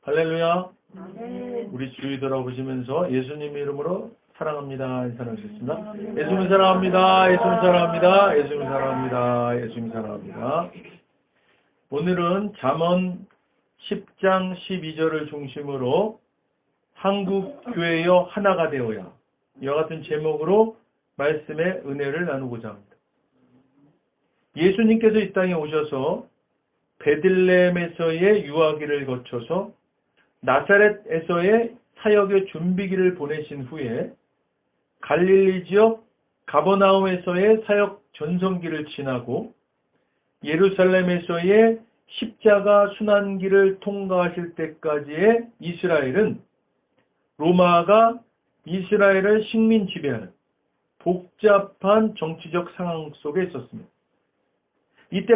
할렐루야. 아멘. 우리 주위 돌아보시면서 예수님 이름으로 사랑합니다. 인사하겠습니다. 예수님 사랑합니다. 예수님 사랑합니다. 예수님 사랑합니다. 예수님 사랑합니다. 오늘은 잠언 10장 12절을 중심으로 한국 교회여 하나가 되어야 이와 같은 제목으로 말씀의 은혜를 나누고자 합니다. 예수님께서 이 땅에 오셔서 베들레헴에서의 유아기를 거쳐서 나사렛에서의 사역의 준비기를 보내신 후에 갈릴리 지역 가버나움에서의 사역 전성기를 지나고 예루살렘에서의 십자가 순환기를 통과하실 때까지의 이스라엘은 로마가 이스라엘을 식민 지배하는 복잡한 정치적 상황 속에 있었습니다. 이때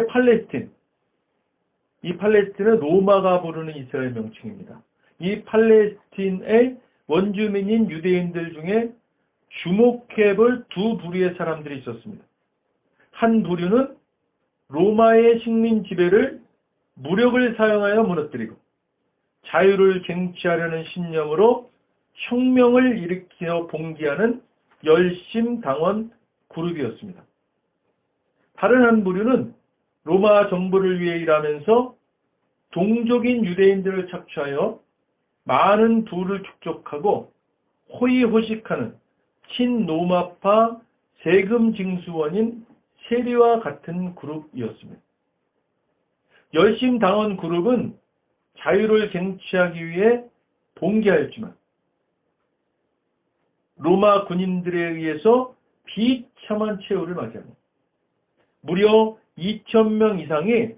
이 팔레스틴은 로마가 부르는 이스라엘 명칭입니다. 이 팔레스틴의 원주민인 유대인들 중에 주목해볼 두 부류의 사람들이 있었습니다. 한 부류는 로마의 식민 지배를 무력을 사용하여 무너뜨리고 자유를 쟁취하려는 신념으로 혁명을 일으켜 봉기하는 열심당원 그룹이었습니다. 다른 한 부류는 로마 정부를 위해 일하면서 동족인 유대인들을 착취하여 많은 부를 축적하고 호의호식하는 친로마파 세금 징수원인 세리와 같은 그룹이었습니다. 열심당원 그룹은 자유를 쟁취하기 위해 봉기하였지만 로마 군인들에 의해서 비참한 최후를 맞이합니다. 무려 2,000명 이상이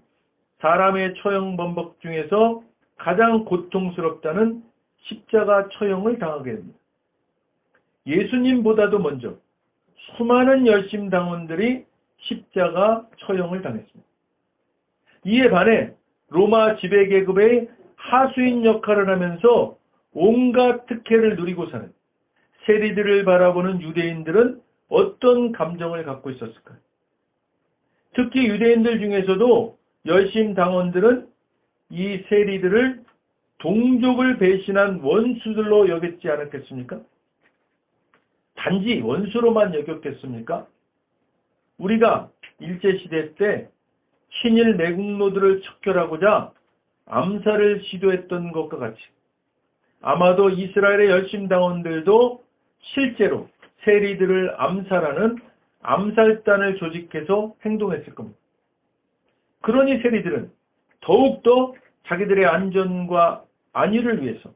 사람의 처형 범벅 중에서 가장 고통스럽다는 십자가 처형을 당하게 됩니다. 예수님보다도 먼저 수많은 열심당원들이 십자가 처형을 당했습니다. 이에 반해 로마 지배계급의 하수인 역할을 하면서 온갖 특혜를 누리고 사는 세리들을 바라보는 유대인들은 어떤 감정을 갖고 있었을까요? 특히 유대인들 중에서도 열심당원들은 이 세리들을 동족을 배신한 원수들로 여겼지 않았겠습니까? 단지 원수로만 여겼겠습니까? 우리가 일제시대 때 친일 매국노들을 척결하고자 암살을 시도했던 것과 같이 아마도 이스라엘의 열심당원들도 실제로 세리들을 암살하는 암살단을 조직해서 행동했을 겁니다. 그러니 세리들은 더욱더 자기들의 안전과 안위를 위해서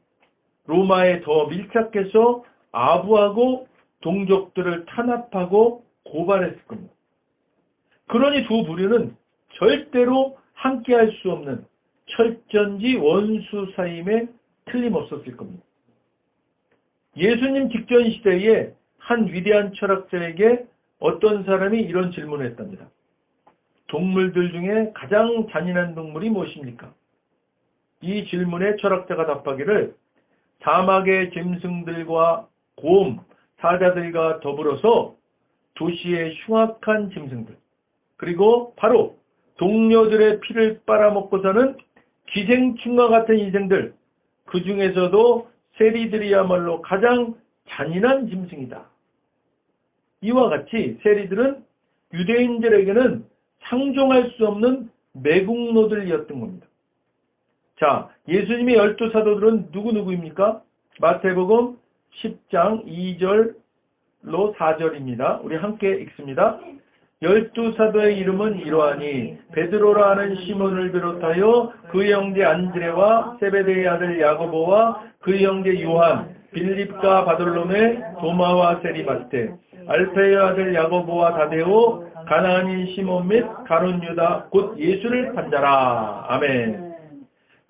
로마에 더 밀착해서 아부하고 동족들을 탄압하고 고발했을 겁니다. 그러니 두 부류는 절대로 함께할 수 없는 철전지 원수 사임에 틀림없었을 겁니다. 예수님 직전 시대에 한 위대한 철학자에게 어떤 사람이 이런 질문을 했답니다. 동물들 중에 가장 잔인한 동물이 무엇입니까? 이 질문에 철학자가 답하기를 사막의 짐승들과 곰, 사자들과 더불어서 도시의 흉악한 짐승들, 그리고 바로 동료들의 피를 빨아먹고 사는 기생충과 같은 인생들, 그 중에서도 세리들이야말로 가장 잔인한 짐승이다. 이와 같이 세리들은 유대인들에게는 상종할 수 없는 매국노들이었던 겁니다. 자, 예수님의 12사도들은 누구입니까? 마태복음 10장 2절로 4절입니다. 우리 함께 읽습니다. 12사도의 이름은 이러하니 베드로라 하는 시몬을 비롯하여 그의 형제 안드레와 세베대의 아들 야고보와 그의 형제 요한, 빌립과 바돌로메, 도마와 세리바테, 알페의 아들 야고보와 다데오, 가나안인 시몬 및 가룟 유다 곧 예수를 판자라. 아멘.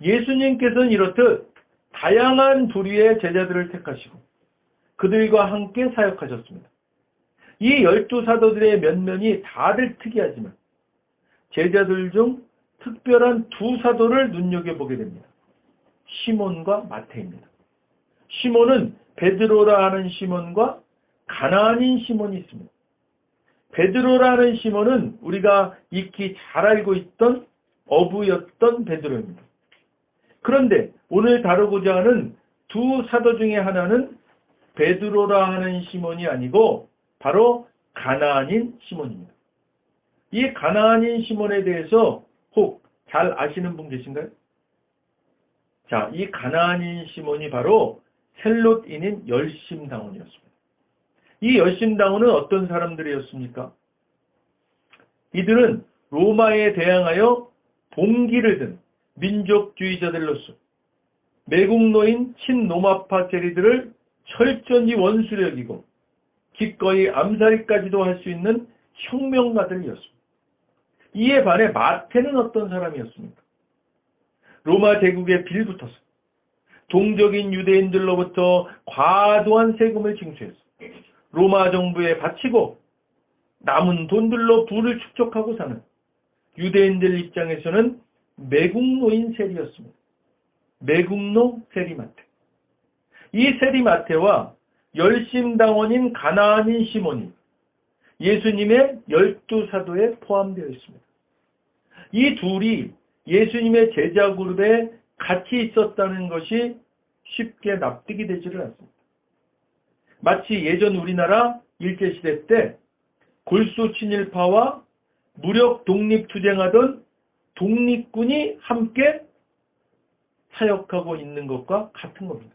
예수님께서는 이렇듯 다양한 부류의 제자들을 택하시고 그들과 함께 사역하셨습니다. 이 12사도들의 면면이 다들 특이하지만 제자들 중 특별한 두 사도를 눈여겨보게 됩니다. 시몬과 마태입니다. 시몬은 베드로라 하는 시몬과 가나안인 시몬이 있습니다. 베드로라 하는 시몬은 우리가 익히 잘 알고 있던 어부였던 베드로입니다. 그런데 오늘 다루고자 하는 두 사도 중에 하나는 베드로라 하는 시몬이 아니고 바로 가나안인 시몬입니다. 이 가나안인 시몬에 대해서 혹 잘 아시는 분 계신가요? 자, 이 가나안인 시몬이 바로 셀롯인인 열심당원이었습니다. 이 열심당원은 어떤 사람들이었습니까? 이들은 로마에 대항하여 봉기를 든 민족주의자들로서 매국노인 친로마파 세리들을 철저히 원수로 여기고 기꺼이 암살까지도 할 수 있는 혁명가들이었습니다. 이에 반해 마태는 어떤 사람이었습니까? 로마 제국에 빌붙어서 동적인 유대인들로부터 과도한 세금을 징수해서 로마 정부에 바치고 남은 돈들로 부를 축적하고 사는 유대인들 입장에서는 매국노인 세리였습니다. 매국노 세리마태. 이 세리마태와 열심당원인 가나안인 시몬이 예수님의 12사도에 포함되어 있습니다. 이 둘이 예수님의 제자 그룹에 같이 있었다는 것이 쉽게 납득이 되지를 않습니다. 마치 예전 우리나라 일제시대 때 골수 친일파와 무력 독립투쟁하던 독립군이 함께 사역하고 있는 것과 같은 겁니다.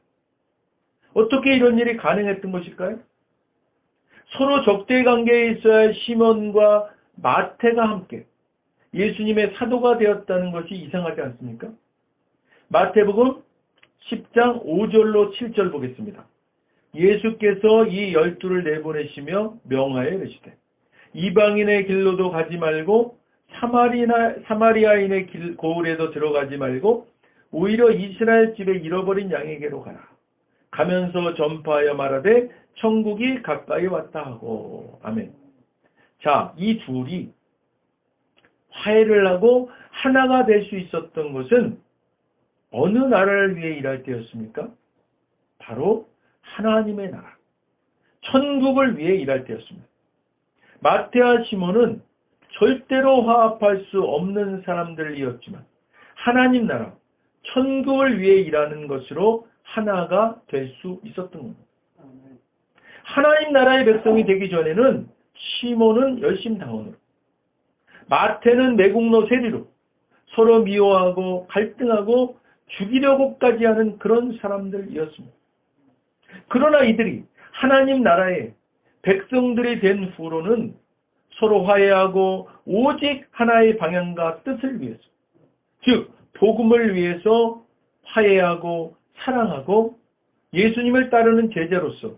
어떻게 이런 일이 가능했던 것일까요? 서로 적대관계에 있어야 할 시몬과 마태가 함께 예수님의 사도가 되었다는 것이 이상하지 않습니까? 마태복음 10장 5절로 7절 보겠습니다. 예수께서 이 12를 내보내시며 명하여 이르시되 이방인의 길로도 가지 말고 사마리아인의 고을에도 들어가지 말고 오히려 이스라엘 집에 잃어버린 양에게로 가라. 가면서 전파하여 말하되 천국이 가까이 왔다 하고. 아멘. 자, 이 둘이 화해를 하고 하나가 될 수 있었던 것은 어느 나라를 위해 일할 때였습니까? 바로 하나님의 나라, 천국을 위해 일할 때였습니다. 마태와 시몬은 절대로 화합할 수 없는 사람들이었지만 하나님 나라, 천국을 위해 일하는 것으로 하나가 될 수 있었던 겁니다. 하나님 나라의 백성이 되기 전에는 시몬은 열심당원으로, 마태는 매국노 세리로 서로 미워하고 갈등하고 죽이려고까지 하는 그런 사람들이었습니다. 그러나 이들이 하나님 나라의 백성들이 된 후로는 서로 화해하고 오직 하나의 방향과 뜻을 위해서, 즉 복음을 위해서 화해하고 사랑하고 예수님을 따르는 제자로서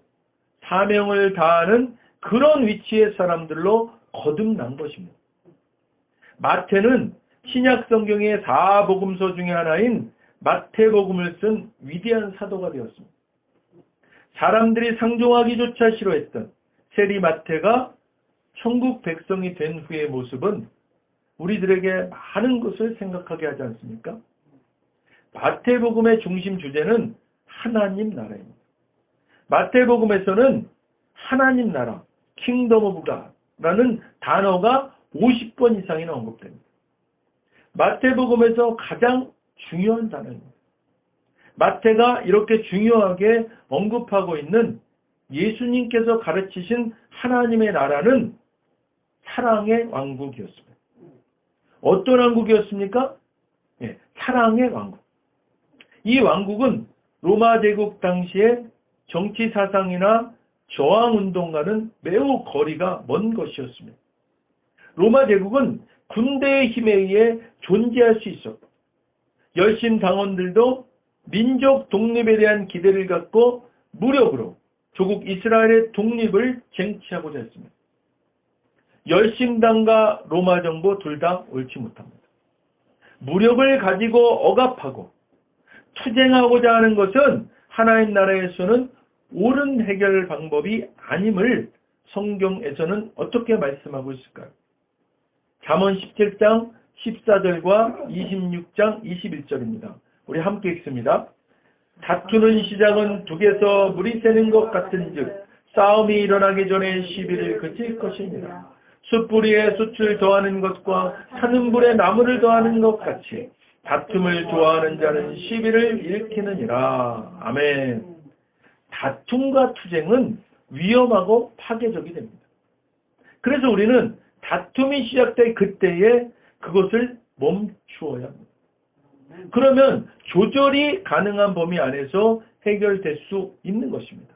사명을 다하는 그런 위치의 사람들로 거듭난 것입니다. 마태는 신약 성경의 4복음서 중에 하나인 마태복음을 쓴 위대한 사도가 되었습니다. 사람들이 상종하기조차 싫어했던 세리 마태가 천국 백성이 된 후의 모습은 우리들에게 많은 것을 생각하게 하지 않습니까? 마태복음의 중심 주제는 하나님 나라입니다. 마태복음에서는 하나님 나라, 킹덤 오브 갓라는 단어가 50번 이상이나 언급됩니다. 마태복음에서 가장 중요한 단어입니다. 마태가 이렇게 중요하게 언급하고 있는 예수님께서 가르치신 하나님의 나라는 사랑의 왕국이었습니다. 어떤 왕국이었습니까? 사랑의 왕국. 이 왕국은 로마 제국 당시의 정치 사상이나 저항운동과는 매우 거리가 먼 것이었습니다. 로마 제국은 군대의 힘에 의해 존재할 수 있었고 열심 당원들도 민족 독립에 대한 기대를 갖고 무력으로 조국 이스라엘의 독립을 쟁취하고자 했습니다. 열심당과 로마 정부 둘 다 옳지 못합니다. 무력을 가지고 억압하고 투쟁하고자 하는 것은 하나님 나라에서는 옳은 해결 방법이 아님을 성경에서는 어떻게 말씀하고 있을까요? 잠언 17장 14절과 26장 21절입니다. 우리 함께 읽습니다. 다투는 시작은 둑에서 물이 새는 것 같은즉 싸움이 일어나기 전에 시비를 그칠 것입니다. 숯불 위에 숯을 더하는 것과 타는 불에 나무를 더하는 것 같이 다툼을 좋아하는 자는 시비를 일으키느니라. 아멘. 다툼과 투쟁은 위험하고 파괴적이 됩니다. 그래서 우리는 다툼이 시작될 그때에 그것을 멈추어야 합니다. 그러면 조절이 가능한 범위 안에서 해결될 수 있는 것입니다.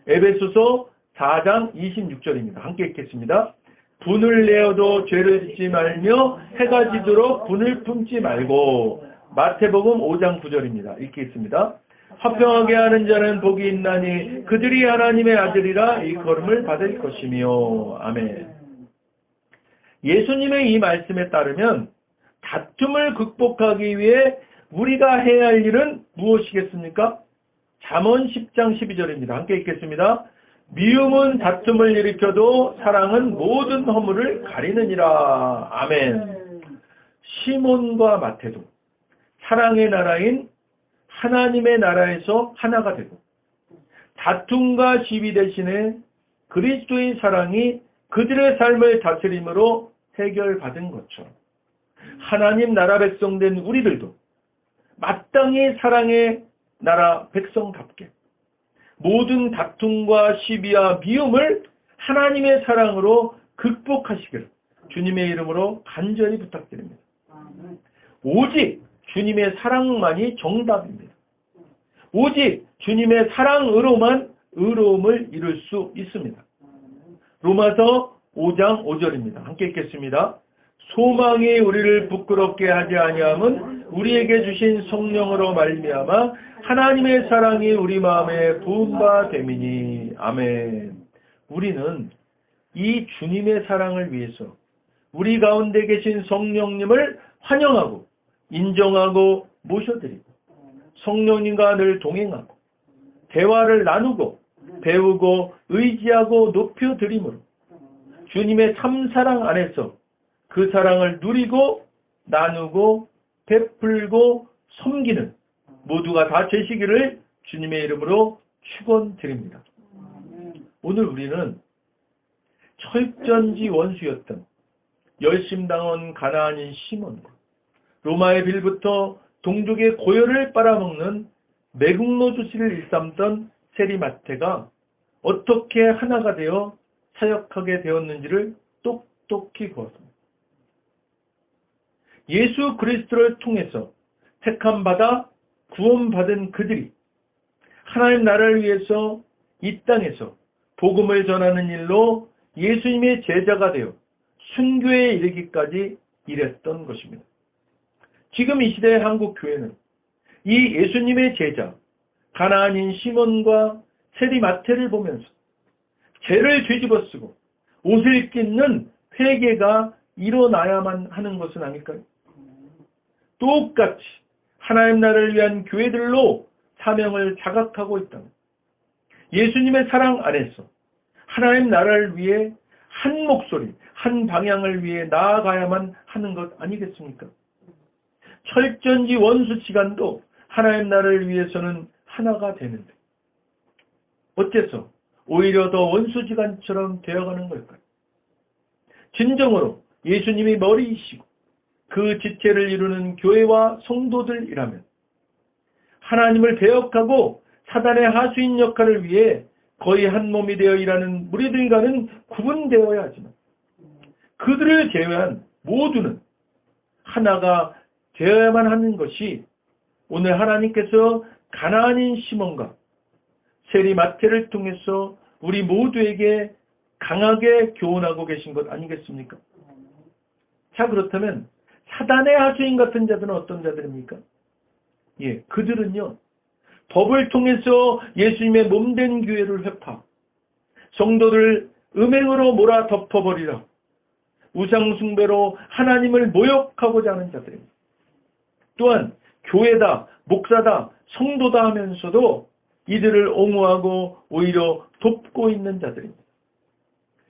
에베소서 4장 26절입니다. 함께 읽겠습니다. 분을 내어도 죄를 짓지 말며 해가 지도록 분을 품지 말고. 마태복음 5장 9절입니다. 읽겠습니다. 화평하게 하는 자는 복이 있나니 그들이 하나님의 아들이라 일컬음을 받을 것이며. 아멘. 예수님의 이 말씀에 따르면 다툼을 극복하기 위해 우리가 해야 할 일은 무엇이겠습니까? 잠언 10장 12절입니다. 함께 읽겠습니다. 미움은 다툼을 일으켜도 사랑은 모든 허물을 가리느니라. 아멘. 시몬과 마태도 사랑의 나라인 하나님의 나라에서 하나가 되고 다툼과 시비 대신에 그리스도의 사랑이 그들의 삶을 다스림으로 해결받은 것처럼 하나님 나라 백성된 우리들도 마땅히 사랑의 나라 백성답게 모든 다툼과 시비와 미움을 하나님의 사랑으로 극복하시기를 주님의 이름으로 간절히 부탁드립니다. 오직 주님의 사랑만이 정답입니다. 오직 주님의 사랑으로만 의로움을 이룰 수 있습니다. 로마서 5장 5절입니다. 함께 읽겠습니다. 소망이 우리를 부끄럽게 하지 아니함은 우리에게 주신 성령으로 말미암아 하나님의 사랑이 우리 마음에 부음바 됨이니. 아멘. 우리는 이 주님의 사랑을 위해서 우리 가운데 계신 성령님을 환영하고 인정하고 모셔드리고 성령님과 늘 동행하고 대화를 나누고 배우고 의지하고 높여드림으로 주님의 참사랑 안에서 그 사랑을 누리고 나누고 베풀고 섬기는 모두가 다 되시기를 주님의 이름으로 축원드립니다. 오늘 우리는 철전지 원수였던 열심당원 가나안인 시몬과 로마의 빌부터 동족의 고열을 빨아먹는 매국노주씨를 일삼던 세리마태가 어떻게 하나가 되어 사역하게 되었는지를 똑똑히 보았습니다. 예수 그리스도를 통해서 택함받아 구원받은 그들이 하나님 나라를 위해서 이 땅에서 복음을 전하는 일로 예수님의 제자가 되어 순교에 이르기까지 일했던 것입니다. 지금 이 시대의 한국 교회는 이 예수님의 제자 가나안인 시몬과 세리마태를 보면서 죄를 뒤집어쓰고 옷을 찢는 회개가 일어나야만 하는 것은 아닐까요? 똑같이 하나님 나라를 위한 교회들로 사명을 자각하고 있다면 예수님의 사랑 안에서 하나님 나라를 위해 한 목소리, 한 방향을 위해 나아가야만 하는 것 아니겠습니까? 철전지 원수지간도 하나님 나라를 위해서는 하나가 되는데 어째서 오히려 더 원수지간처럼 되어가는 걸까요? 진정으로 예수님이 머리이시고 그 지체를 이루는 교회와 성도들이라면 하나님을 배역하고 사단의 하수인 역할을 위해 거의 한 몸이 되어 일하는 무리들과는 구분되어야 하지만 그들을 제외한 모두는 하나가 되어야만 하는 것이 오늘 하나님께서 가나안인 시몬과 세리마태를 통해서 우리 모두에게 강하게 교훈하고 계신 것 아니겠습니까? 자, 그렇다면 사단의 하수인 같은 자들은 어떤 자들입니까? 예, 그들은요, 법을 통해서 예수님의 몸된 교회를 회파, 성도를 음행으로 몰아 덮어버리라, 우상숭배로 하나님을 모욕하고자 하는 자들입니다. 또한 교회다, 목사다, 성도다 하면서도 이들을 옹호하고 오히려 돕고 있는 자들입니다.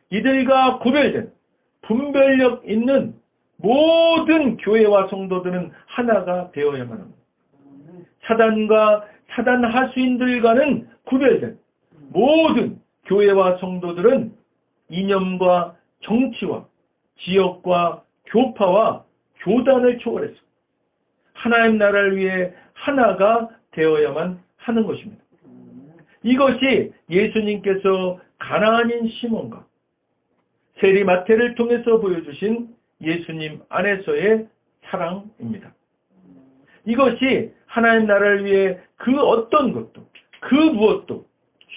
이들과 구별된 분별력 있는 모든 교회와 성도들은 하나가 되어야만 합니다. 사단과 사단 하수인들과는 구별된 모든 교회와 성도들은 이념과 정치와 지역과 교파와 교단을 초월해서 하나님 나라를 위해 하나가 되어야만 하는 것입니다. 이것이 예수님께서 가나안인 시몬과 세리 마태를 통해서 보여주신 예수님 안에서의 사랑입니다. 이것이 하나님 나라를 위해 그 어떤 것도 그 무엇도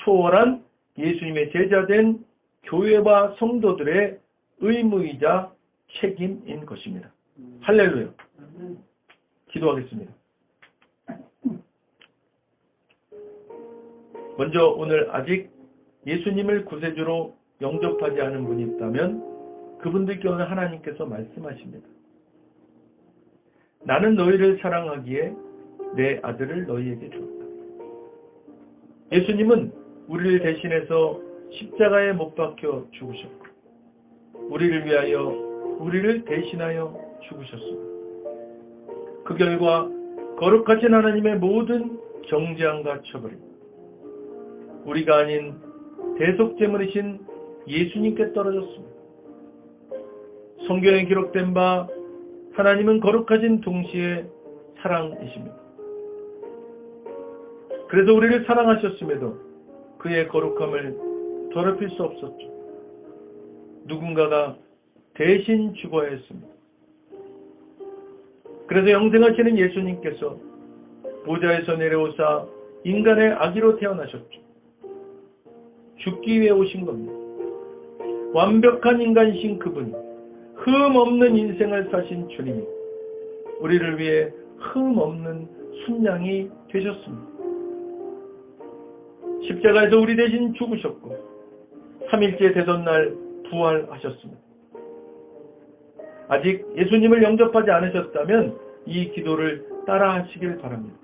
초월한 예수님의 제자된 교회와 성도들의 의무이자 책임인 것입니다. 할렐루야. 기도하겠습니다. 먼저 오늘 아직 예수님을 구세주로 영접하지 않은 분이 있다면 그분들께 오늘 하나님께서 말씀하십니다. 나는 너희를 사랑하기에 내 아들을 너희에게 주었다. 예수님은 우리를 대신해서 십자가에 못 박혀 죽으셨고 우리를 위하여 우리를 대신하여 죽으셨습니다. 그 결과 거룩하신 하나님의 모든 정죄함과 처벌이 우리가 아닌 대속제물이신 예수님께 떨어졌습니다. 성경에 기록된 바 하나님은 거룩하신 동시에 사랑이십니다. 그래서 우리를 사랑하셨음에도 그의 거룩함을 더럽힐 수 없었죠. 누군가가 대신 죽어야 했습니다. 그래서 영생하시는 예수님께서 보좌에서 내려오사 인간의 아기로 태어나셨죠. 죽기 위해 오신 겁니다. 완벽한 인간이신 그분이 흠 없는 인생을 사신 주님이 우리를 위해 흠 없는 순양이 되셨습니다. 십자가에서 우리 대신 죽으셨고 3일째 되던 날 부활하셨습니다. 아직 예수님을 영접하지 않으셨다면 이 기도를 따라 하시길 바랍니다.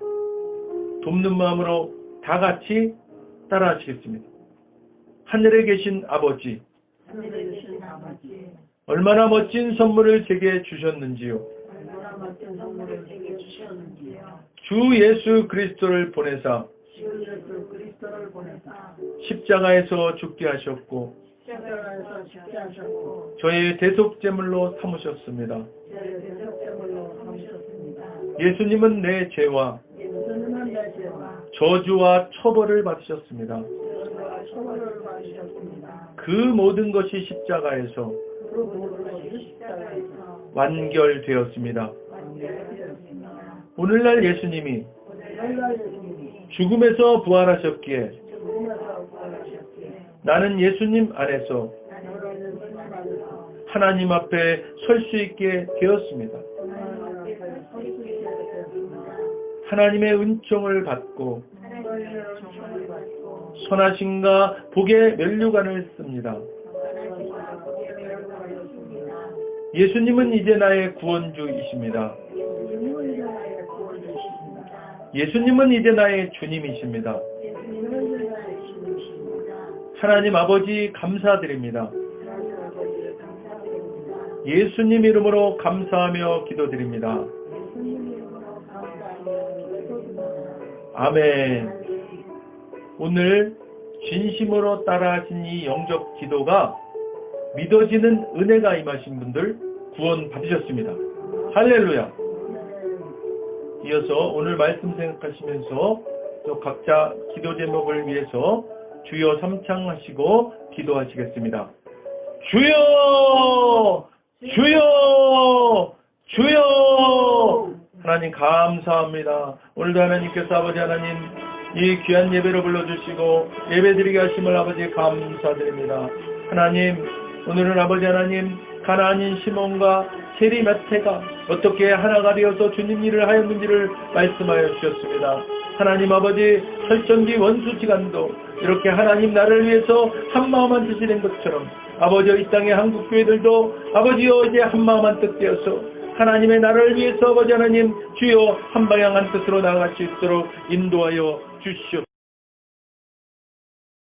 돕는 마음으로 다 같이 따라 하시겠습니다. 하늘에 계신 아버지, 얼마나 멋진 선물을 제게 주셨는지요. 주 예수 그리스도를 보내사 십자가에서 죽게 하셨고 저의 대속제물로 삼으셨습니다. 예수님은 내 죄와 저주와 처벌을 받으셨습니다. 그 모든 것이 십자가에서 완결되었습니다. 오늘날 예수님이 죽음에서 부활하셨기에 나는 예수님 안에서 하나님 앞에 설 수 있게 되었습니다. 하나님의 은총을 받고 선하심과 복의 면류관을 씁니다. 예수님은 이제 나의 구원주이십니다. 예수님은 이제 나의 주님이십니다. 하나님 아버지 감사드립니다. 예수님 이름으로 감사하며 기도드립니다. 아멘. 오늘 진심으로 따라하신 이 영접 기도가 믿어지는 은혜가 임하신 분들 구원 받으셨습니다. 할렐루야. 이어서 오늘 말씀 생각하시면서 또 각자 기도 제목을 위해서 주여 삼창하시고 기도하시겠습니다. 주여! 주여! 주여! 하나님 감사합니다. 오늘도 하나님께서 아버지 하나님 이 귀한 예배로 불러주시고 예배드리게 하심을 아버지 감사드립니다. 하나님 오늘은 아버지 하나님 가나안인 시몬과 세리 마태가 어떻게 하나가 되어서 주님 일을 하였는지를 말씀하여 주셨습니다. 하나님 아버지 설정기 원수지간도 이렇게 하나님 나라를 위해서 한마음 한뜻이 된 것처럼 아버지여 이 땅의 한국교회들도 아버지여 이제 한마음 한뜻 되어서 하나님의 나라를 위해서 아버지 하나님 주여 한방향 한뜻으로 나아갈 수 있도록 인도하여 주시옵소서.